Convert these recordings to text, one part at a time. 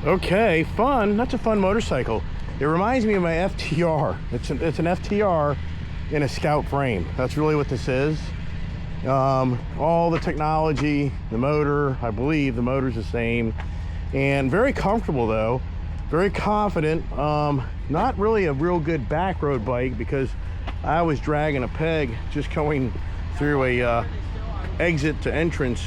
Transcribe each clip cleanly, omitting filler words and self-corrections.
Okay, fun. That's a fun motorcycle. It reminds me of my FTR. It's an FTR in a Scout frame. That's really what this is. All the technology, the motor, I believe the motor's the same. And very comfortable though, very confident. Not really a real good back road bike because I was dragging a peg just going through a exit to entrance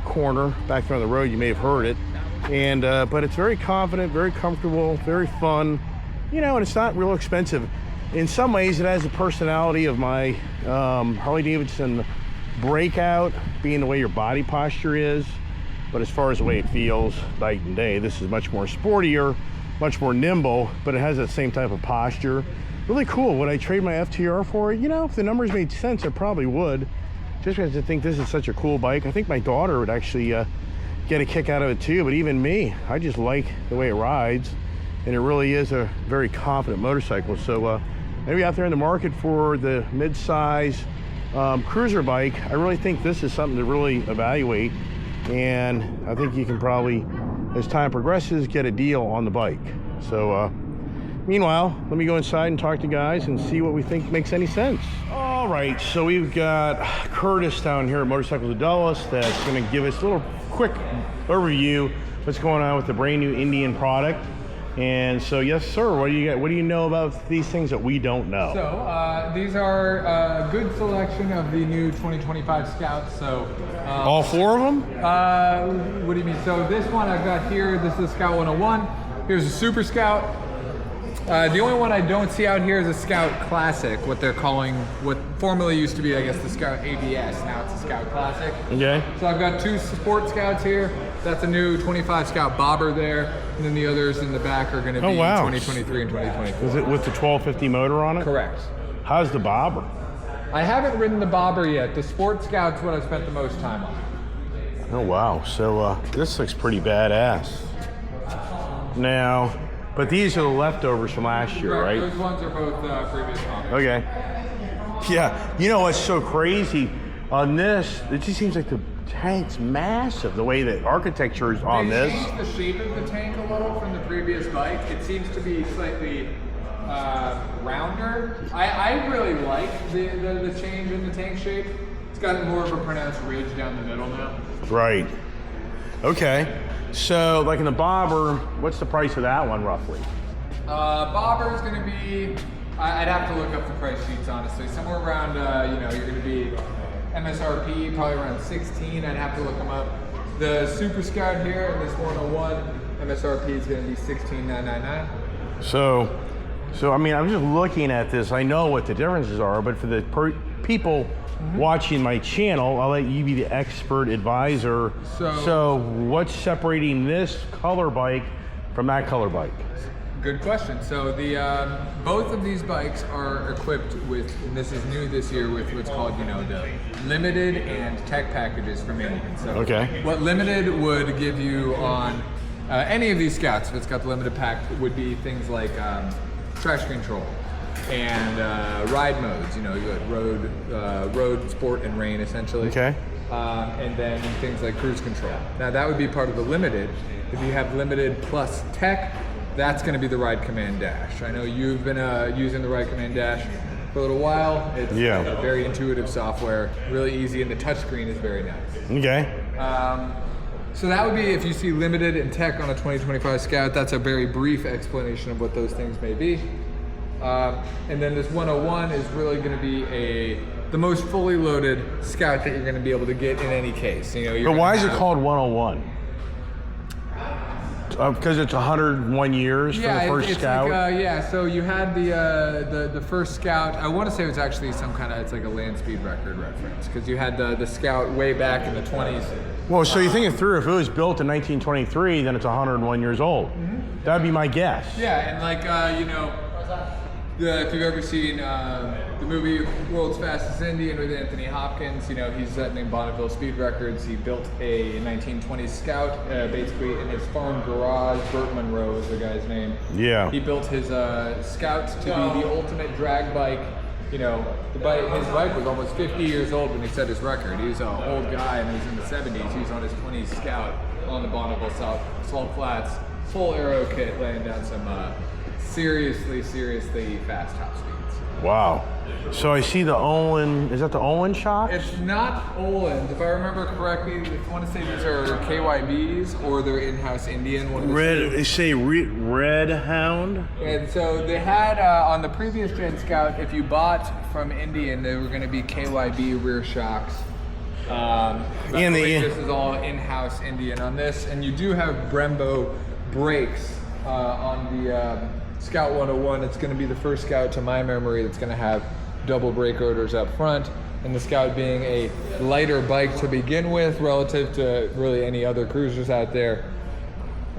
corner back there on the road. You may have heard it. And but it's very confident, very comfortable, very fun, you know, and it's not real expensive. In some ways it has the personality of my Harley Davidson Breakout, being the way your body posture is, but as far as the way it feels night and day, this is much more sportier, much more nimble, but it has that same type of posture. Really cool. Would I trade my FTR for it? You know, if the numbers made sense, I probably would, just because I think this is such a cool bike. I think my daughter would actually get a kick out of it too, but even me, I just like the way it rides, and it really is a very confident motorcycle. So maybe out there in the market for the mid-size cruiser bike, I really think this is something to really evaluate, and I think you can probably, as time progresses, get a deal on the bike. So meanwhile, let me go inside and talk to guys and see what we think makes any sense. All right, so we've got Curtis down here at Motorcycles of Dulles that's going to give us a little quick overview what's going on with the brand new Indian product. And so, yes, sir, what do you know about these things that we don't know? So, these are a good selection of the new 2025 Scouts. So, all four of them? What do you mean? So, this one I've got here, this is Scout 101. Here's a Super Scout. The only one I don't see out here is a Scout Classic, what they're calling, what formerly used to be, I guess, the Scout ABS. Now it's a Scout Classic. Okay. So I've got two Sport Scouts here. That's a new 25 Scout Bobber there. And then the others in the back are going to be 2023 and 2024. Is it with the 1250 motor on it? Correct. How's the Bobber? I haven't ridden the Bobber yet. The Sport Scout's what I've spent the most time on. Oh, wow. So this looks pretty badass. Now, but these are the leftovers from last year, right? Those ones are both previous models. Okay. Yeah. You know what's so crazy? On this, it just seems like the tank's massive, the way the architecture is on this. They changed the shape of the tank a little from the previous bike. It seems to be slightly rounder. I really like the change in the tank shape. It's got more of a pronounced ridge down the middle now. Right. Okay. So, like in the Bobber, what's the price of that one roughly? Bobber is going to be, I'd have to look up the price sheets honestly, somewhere around, you know, you're going to be MSRP probably around 16. I'd have to look them up. The Super Scout here and this 101 MSRP is going to be $16,999. So I mean, I'm just looking at this. I know what the differences are, but for the people watching my channel, I'll let you be the expert advisor. So what's separating this color bike from that color bike? Good question. So the both of these bikes are equipped with, and this is new this year, with what's called, you know, the limited and tech packages from Indian. So what limited would give you on any of these Scouts, if it's got the limited pack, would be things like traction control and ride modes. You know, you got road, sport, and rain essentially. Okay. And then things like cruise control. Now that would be part of the limited. If you have limited plus tech, that's going to be the Ride Command Dash. I know you've been using the Ride Command Dash for a little while. It's very intuitive software, really easy, and the touchscreen is very nice. Okay. So that would be if you see limited and tech on a 2025 Scout. That's a very brief explanation of what those things may be. And then this 101 is really going to be the most fully loaded Scout that you're going to be able to get in any case. You know, but why is it called 101? Because it's 101 years from the first Scout? Like, so you had the first Scout. I want to say it was actually some kind of, it's like a land speed record reference, because you had the Scout way back in the 20s. Well, so you think it through, if it was built in 1923, then it's 101 years old. That'd be my guess. Yeah, and like, you know, if you've ever seen the movie World's Fastest Indian with Anthony Hopkins, you know, he's named Bonneville Speed Records. He built a 1920s Scout, basically in his farm garage. Burt Monroe is the guy's name. Yeah. He built his Scout to be the ultimate drag bike. You know, his bike was almost 50 years old when he set his record. He was an old guy, and he was in the 70s. He was on his 20s Scout. on the Bonneville Salt Flats, full aero kit, laying down some seriously fast top speeds. Wow. So I see the Olin, is that the Olin shocks? It's not Olin's. If I remember correctly, I want to say these are KYBs or they're in-house Indian. One of the Red, they say Red Hound? And so they had, on the previous Gen Scout, if you bought from Indian, they were going to be KYB rear shocks. And this is all in-house Indian on this. And you do have Brembo brakes on the Scout 101. It's going to be the first Scout to my memory that's going to have double brake rotors up front, and the Scout being a lighter bike to begin with relative to really any other cruisers out there.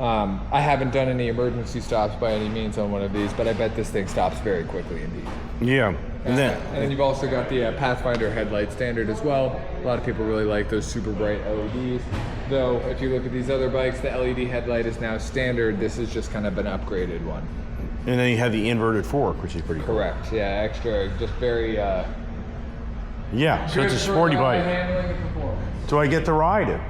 I haven't done any emergency stops by any means on one of these, but I bet this thing stops very quickly indeed. Yeah. And then you've also got the Pathfinder headlight standard as well. A lot of people really like those super bright LEDs. Though, if you look at these other bikes, the LED headlight is now standard. This is just kind of an upgraded one. And then you have the inverted fork, which is pretty cool. Correct. Yeah, extra, just very. Yeah, so it's a sporty bike. Handling and performance. Do I get to ride it?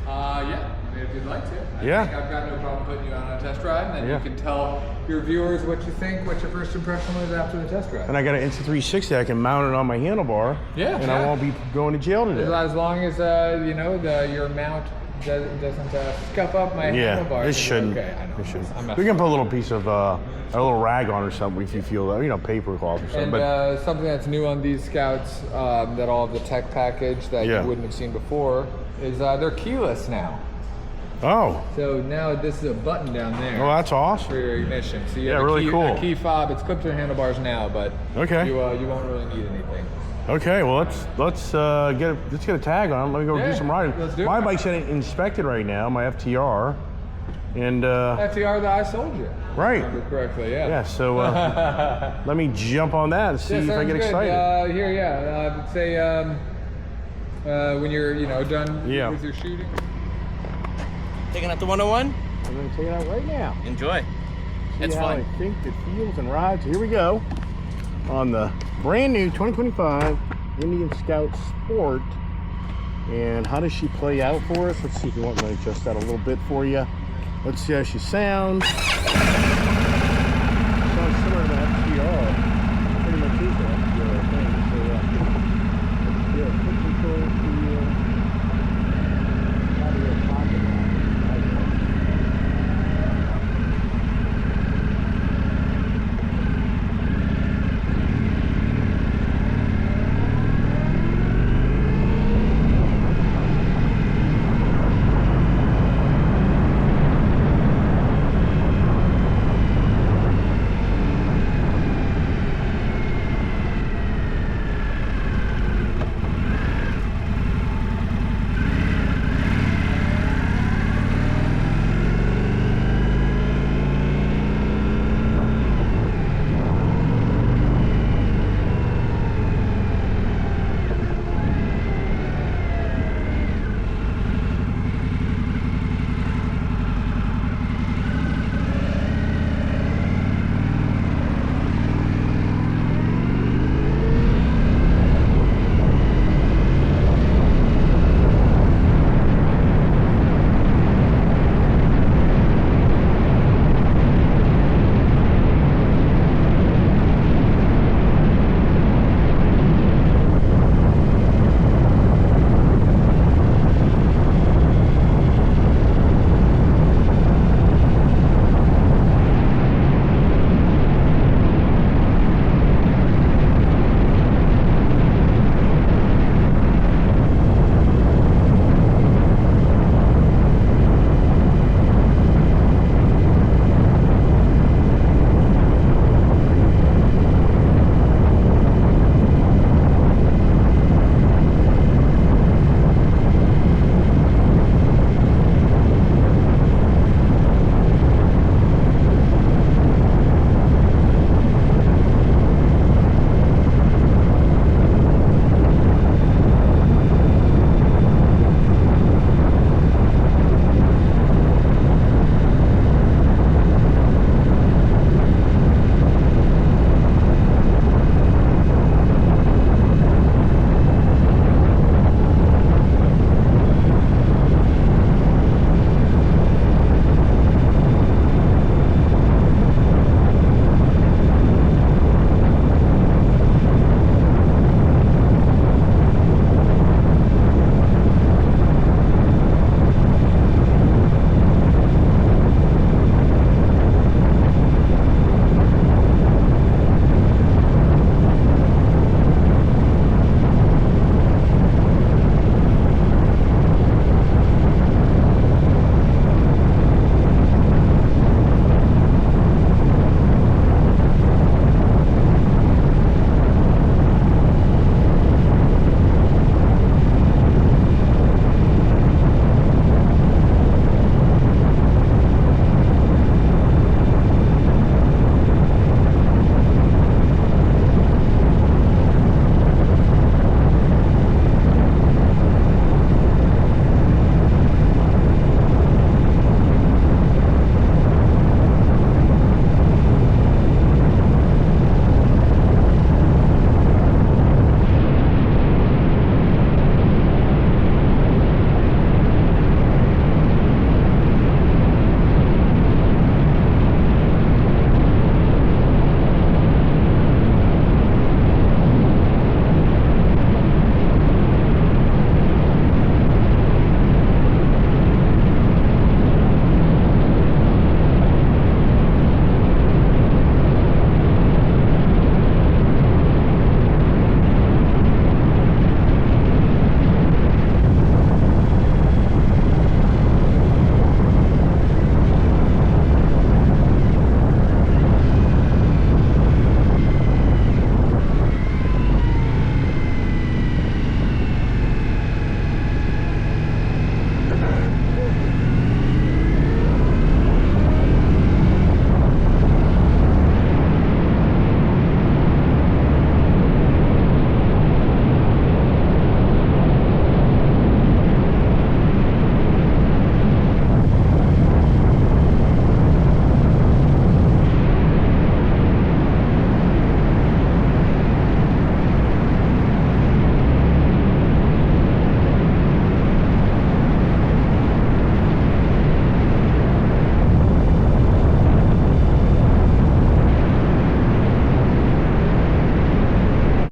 Yeah, if you'd like to. I Yeah. think I've got no problem putting you on a test ride, and then you can tell your viewers what you think, what your first impression was after the test ride. And I got an Insta360. I can mount it on my handlebar. Yeah. And I won't be going to jail today. As long as you know your mount doesn't scuff up my handlebar. It shouldn't. Okay, I know. It shouldn't. We can put a little piece of a little rag on or something if you feel that, paper cloth or something. And something that's new on these Scouts that all of the tech package that you wouldn't have seen before is they're keyless now. Oh. So now this is a button down there. Oh, that's awesome. For your ignition. So you Yeah, have really cool. a key fob. It's clipped to the handlebars now, but you won't really need anything. Okay, well let's get a tag on. Let me go do some riding. Let's do my it. bike's getting inspected right now, my FTR, and FTR that I sold you. Right. If I remember correctly, yeah. Yeah. So let me jump on that and see if I get excited. I would say when you're done with your shooting. Taking out the 101? I'm gonna take it out right now. Enjoy. It's See how fun. I think it feels and rides. Here we go on the brand new 2025 Indian Scout Sport. And how does she play out for us? Let's see if you want me to adjust that a little bit for you. Let's see how she sounds.